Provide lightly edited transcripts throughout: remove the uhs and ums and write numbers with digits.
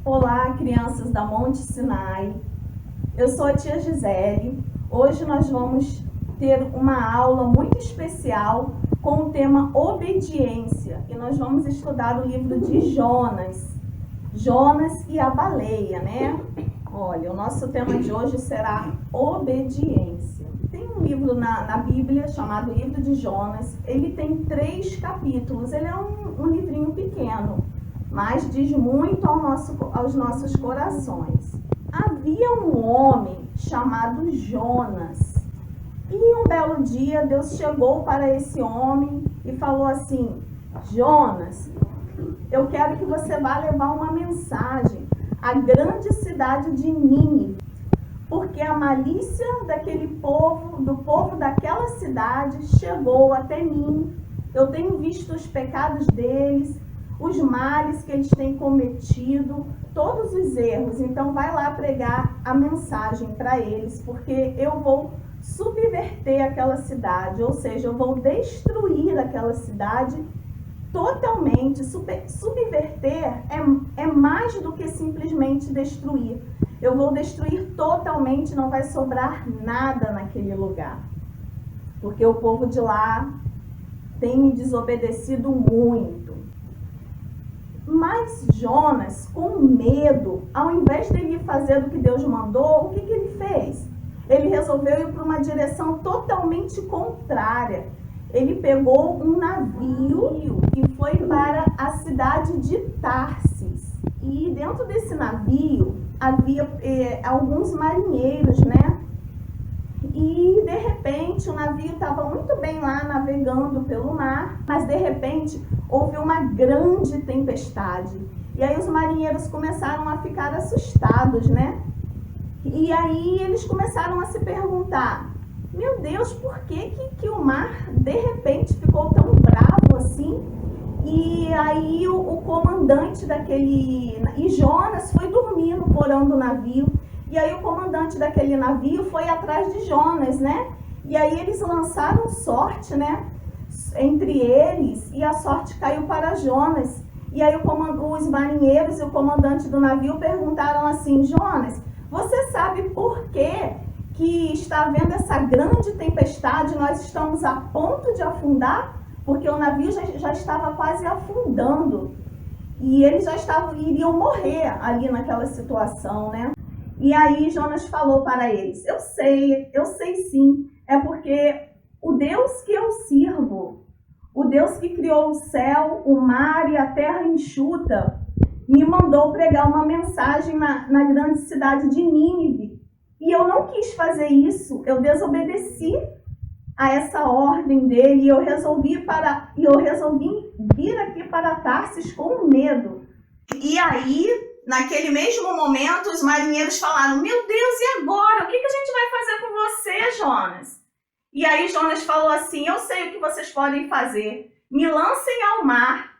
Olá, crianças da Monte Sinai. Eu sou a tia Gisele. Hoje nós vamos ter uma aula muito especial com o tema obediência. E nós vamos estudar o livro de Jonas. Jonas e a baleia, né? Olha, o nosso tema de hoje será obediência. Tem um livro na Bíblia chamado Livro de Jonas. Ele tem 3 capítulos. Ele é um livrinho pequeno, mas diz muito aos nossos corações. Havia um homem chamado Jonas. E um belo dia, Deus chegou para esse homem e falou assim: Jonas, eu quero que você vá levar uma mensagem à grande cidade de Nínive, porque a malícia daquele povo, do povo daquela cidade, chegou até mim. Eu tenho visto os pecados deles, os males que eles têm cometido, todos os erros. Então vai lá pregar a mensagem para eles, porque eu vou subverter aquela cidade, ou seja, eu vou destruir aquela cidade totalmente. Subverter é mais do que simplesmente destruir. Eu vou destruir totalmente, não vai sobrar nada naquele lugar, porque o povo de lá tem me desobedecido muito. Mas Jonas, com medo, ao invés de ele fazer o que Deus mandou, o que ele fez? Ele resolveu ir para uma direção totalmente contrária. Ele pegou um navio e foi para a cidade de Tarsis. E dentro desse navio havia alguns marinheiros, né? E de repente o navio estava muito bem lá navegando pelo mar, mas de repente houve uma grande tempestade. E aí os marinheiros começaram a ficar assustados, né? E aí eles começaram a se perguntar: meu Deus, por que o mar de repente ficou tão bravo assim? E aí o comandante e Jonas foi dormir no porão do navio. E aí o comandante daquele navio foi atrás de Jonas, né? E aí eles lançaram sorte, né? Entre eles, e a sorte caiu para Jonas. E aí os marinheiros e o comandante do navio perguntaram assim: Jonas, você sabe por que está havendo essa grande tempestade? Nós estamos a ponto de afundar, porque o navio já estava quase afundando. E eles iriam morrer ali naquela situação, né? E aí Jonas falou para eles: eu sei sim, é porque o Deus que eu sirvo, o Deus que criou o céu, o mar e a terra enxuta, me mandou pregar uma mensagem na grande cidade de Nínive. E eu não quis fazer isso, eu desobedeci a essa ordem dele e eu resolvi vir aqui para Tarsis com medo. E aí, naquele mesmo momento, os marinheiros falaram: meu Deus, e agora? O que a gente vai fazer com você, Jonas? E aí Jonas falou assim: eu sei o que vocês podem fazer. Me lancem ao mar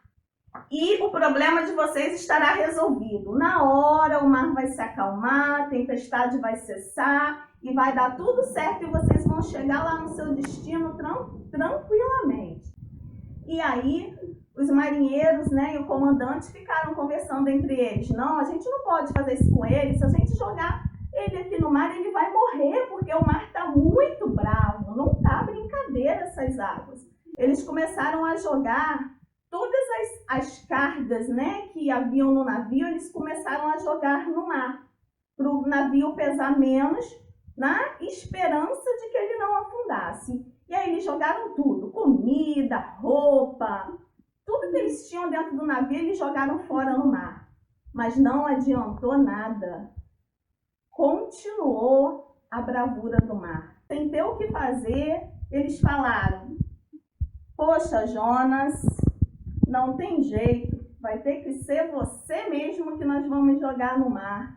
e o problema de vocês estará resolvido. Na hora o mar vai se acalmar, a tempestade vai cessar e vai dar tudo certo e vocês vão chegar lá no seu destino tranquilamente. E aí os marinheiros, né, e o comandante ficaram conversando entre eles: não, a gente não pode fazer isso com ele. Se a gente jogar ele aqui no mar, ele vai morrer, porque o mar está muito bravo, não está brincadeira essas águas. Eles começaram a jogar todas as cargas, né, que haviam no navio, eles começaram a jogar no mar, para o navio pesar menos, na esperança de que ele não afundasse. E aí eles jogaram tudo: comida, roupa, tudo que eles tinham dentro do navio, eles jogaram fora no mar. Mas não adiantou nada. Continuou a bravura do mar. Sem ter o que fazer, eles falaram: poxa, Jonas, não tem jeito, vai ter que ser você mesmo que nós vamos jogar no mar.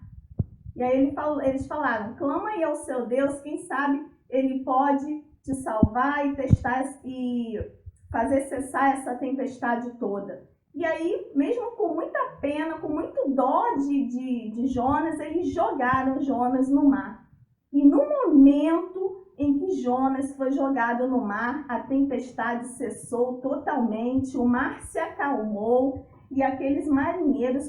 E aí eles falaram: clama aí ao seu Deus, quem sabe ele pode te salvar e fazer cessar essa tempestade toda. E aí, mesmo com muita pena, com muito dó de Jonas, eles jogaram Jonas no mar. E no momento em que Jonas foi jogado no mar, a tempestade cessou totalmente, o mar se acalmou e aqueles marinheiros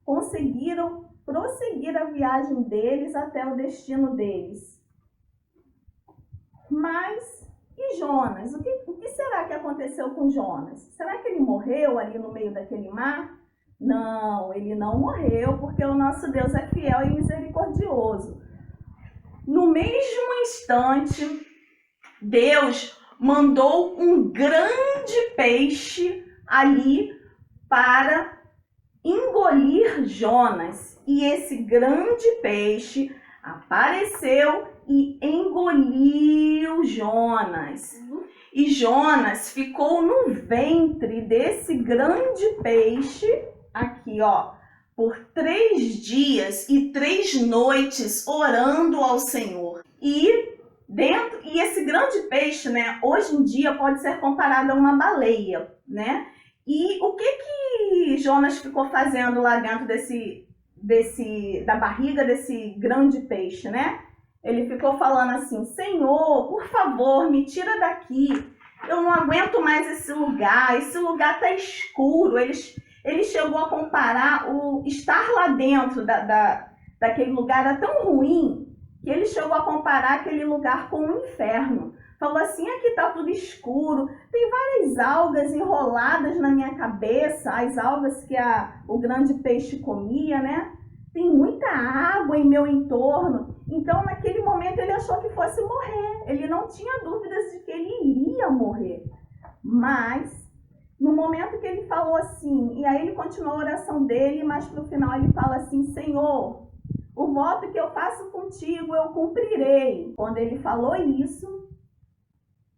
conseguiram prosseguir a viagem deles até o destino deles. Mas, e Jonas? O que será que aconteceu com Jonas? Será que ele morreu ali no meio daquele mar? Não, ele não morreu, porque o nosso Deus é fiel e misericordioso. No mesmo instante, Deus mandou um grande peixe ali para engolir Jonas. E esse grande peixe apareceu e engoliu Jonas. E Jonas ficou no ventre desse grande peixe, aqui ó, por 3 dias e 3 noites orando ao Senhor. E esse grande peixe, né, hoje em dia pode ser comparado a uma baleia, né? E o que Jonas ficou fazendo lá dentro da barriga desse grande peixe, né? Ele ficou falando assim: Senhor, por favor, me tira daqui. Eu não aguento mais esse lugar tá escuro. Ele chegou a comparar o estar lá dentro daquele lugar era tão ruim que ele chegou a comparar aquele lugar com o inferno. Falou assim: aqui tá tudo escuro, tem várias algas enroladas na minha cabeça, as algas que o grande peixe comia, né? Tem muita água em meu entorno. Então, naquele momento, ele achou que fosse morrer. Ele não tinha dúvidas de que ele iria morrer. Mas, no momento que ele falou assim, e aí ele continuou a oração dele, mas para o final ele fala assim: Senhor, o voto que eu faço contigo, eu cumprirei. Quando ele falou isso,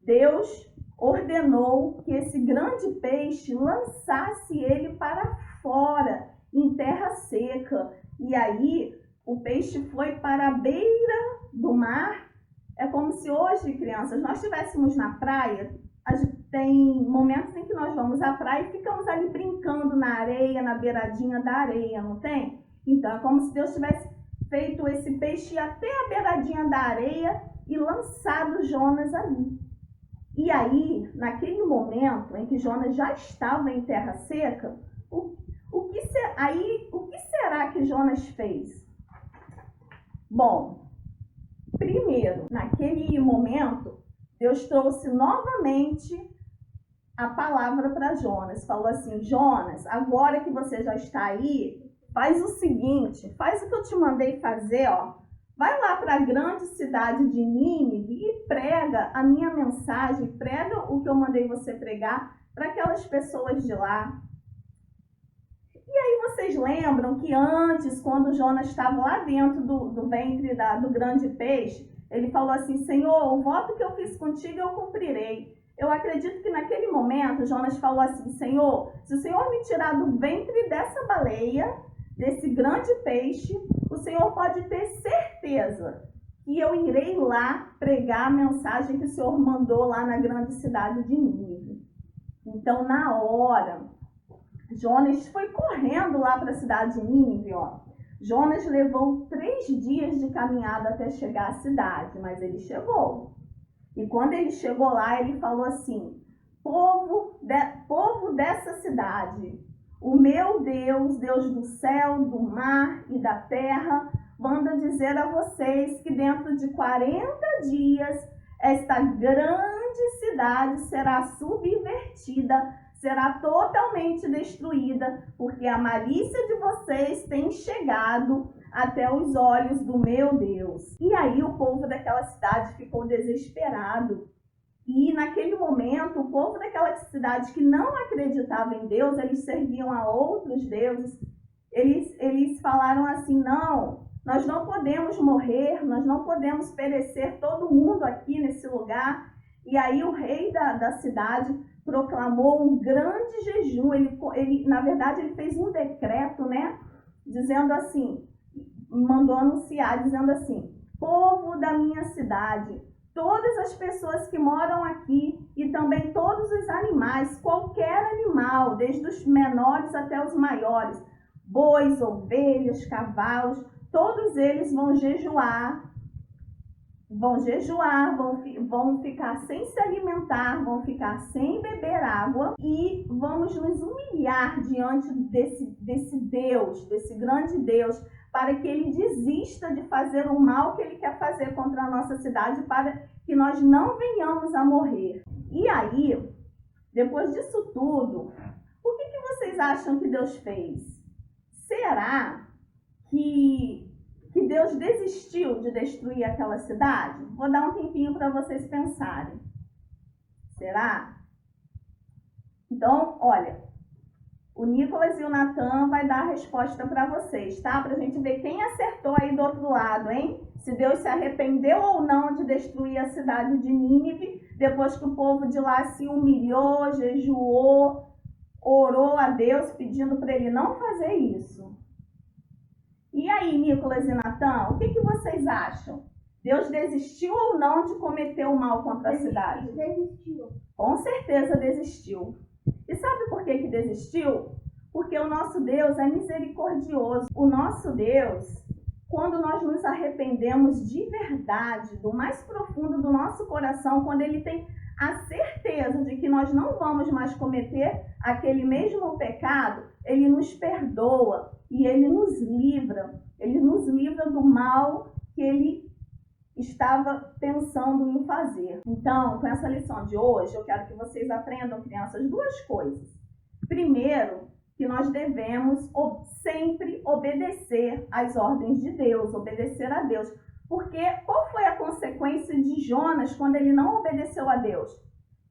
Deus ordenou que esse grande peixe lançasse ele para fora, em terra seca. E aí, o peixe foi para a beira do mar. É como se hoje, crianças, nós estivéssemos na praia. Tem momentos em que nós vamos à praia e ficamos ali brincando na areia, na beiradinha da areia, não tem? Então, é como se Deus tivesse feito esse peixe ir até a beiradinha da areia e lançado Jonas ali. E aí, naquele momento em que Jonas já estava em terra seca, o que será que Jonas fez? Bom, primeiro, naquele momento, Deus trouxe novamente a palavra para Jonas. Falou assim: Jonas, agora que você já está aí, faz o seguinte, faz o que eu te mandei fazer, ó. Vai lá para a grande cidade de Nínive e prega a minha mensagem, prega o que eu mandei você pregar para aquelas pessoas de lá. E aí vocês lembram que antes, quando Jonas estava lá dentro do ventre do grande peixe, ele falou assim: Senhor, o voto que eu fiz contigo eu cumprirei. Eu acredito que naquele momento Jonas falou assim: Senhor, se o Senhor me tirar do ventre dessa baleia, desse grande peixe, o Senhor pode ter certeza que eu irei lá pregar a mensagem que o Senhor mandou lá na grande cidade de Nínive. Então, na hora, Jonas foi correndo lá para a cidade de Nínive, ó. Jonas levou 3 dias de caminhada até chegar à cidade, mas ele chegou. E quando ele chegou lá, ele falou assim: povo dessa cidade, o meu Deus, Deus do céu, do mar e da terra, manda dizer a vocês que dentro de 40 dias, esta grande cidade será subvertida, será totalmente destruída, porque a malícia de vocês tem chegado até os olhos do meu Deus. E aí o povo daquela cidade ficou desesperado. E naquele momento, o povo daquela cidade que não acreditava em Deus, eles serviam a outros deuses, eles falaram assim: não, nós não podemos morrer, nós não podemos perecer todo mundo aqui nesse lugar. E aí o rei da cidade proclamou um grande jejum. Na verdade, ele fez um decreto, né? Dizendo assim, mandou anunciar, dizendo assim: povo da minha cidade, todas as pessoas que moram aqui e também todos os animais, qualquer animal, desde os menores até os maiores, bois, ovelhas, cavalos, todos eles vão jejuar vão jejuar, vão ficar sem se alimentar, vão ficar sem beber água e vamos nos humilhar diante desse Deus, desse grande Deus, para que ele desista de fazer o mal que ele quer fazer contra a nossa cidade, para que nós não venhamos a morrer. E aí, depois disso tudo, o que vocês acham que Deus fez? Será que Deus desistiu de destruir aquela cidade? Vou dar um tempinho para vocês pensarem. Será? Então, olha, o Nicolas e o Natan vai dar a resposta para vocês, tá? Para a gente ver quem acertou aí do outro lado, hein? Se Deus se arrependeu ou não de destruir a cidade de Nínive, depois que o povo de lá se humilhou, jejuou, orou a Deus pedindo para ele não fazer isso. E aí, Nicolas e Natan, o que vocês acham? Deus desistiu ou não de cometer o mal contra a cidade? Desistiu. Com certeza desistiu. E sabe por que desistiu? Porque o nosso Deus é misericordioso. O nosso Deus, quando nós nos arrependemos de verdade, do mais profundo do nosso coração, quando ele tem a certeza de que nós não vamos mais cometer aquele mesmo pecado, ele nos perdoa e ele nos livra do mal que ele estava pensando em fazer. Então, com essa lição de hoje, eu quero que vocês aprendam, crianças, duas coisas. Primeiro, que nós devemos sempre obedecer às ordens de Deus, obedecer a Deus. Porque qual foi a consequência de Jonas quando ele não obedeceu a Deus?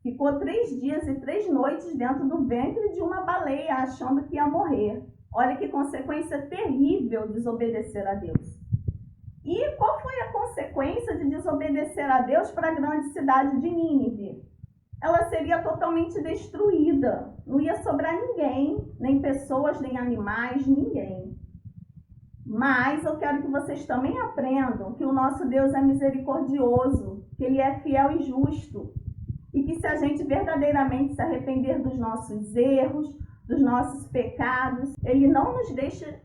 Ficou 3 dias e 3 noites dentro do ventre de uma baleia, achando que ia morrer. Olha que consequência terrível desobedecer a Deus. E qual foi a consequência de desobedecer a Deus para a grande cidade de Nínive? Ela seria totalmente destruída. Não ia sobrar ninguém, nem pessoas, nem animais, ninguém. Mas eu quero que vocês também aprendam que o nosso Deus é misericordioso, que ele é fiel e justo. E que se a gente verdadeiramente se arrepender dos nossos erros, dos nossos pecados, ele não nos deixa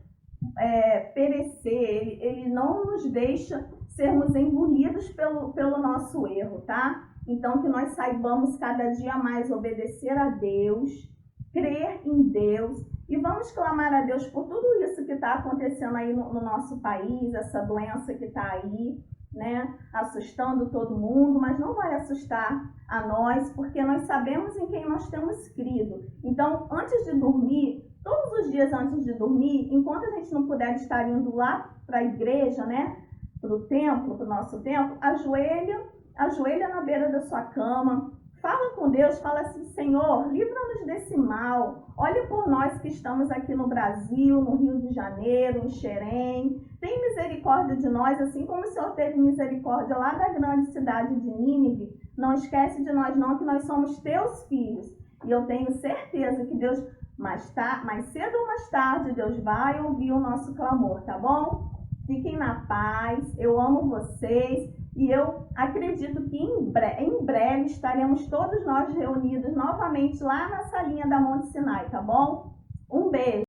perecer, ele não nos deixa sermos engolidos pelo nosso erro, tá? Então, que nós saibamos cada dia mais obedecer a Deus, crer em Deus e vamos clamar a Deus por tudo isso que está acontecendo aí no nosso país, essa doença que está aí, né? Assustando todo mundo, mas não vai assustar a nós, porque nós sabemos em quem nós temos crido. Então, antes de dormir, todos os dias antes de dormir, enquanto a gente não puder estar indo lá para a igreja, né? Para o templo, para o nosso templo, ajoelha na beira da sua cama, fala com Deus, fala assim: Senhor, livra-nos desse mal, olha por nós que estamos aqui no Brasil, no Rio de Janeiro, em Xerém, tem misericórdia de nós, assim como o Senhor teve misericórdia lá da grande cidade de Nínive, não esquece de nós não, que nós somos teus filhos, e eu tenho certeza que Deus, mais cedo ou mais tarde, Deus vai ouvir o nosso clamor, tá bom? Fiquem na paz, eu amo vocês. E eu acredito que em breve estaremos todos nós reunidos novamente lá na salinha da Monte Sinai, tá bom? Um beijo!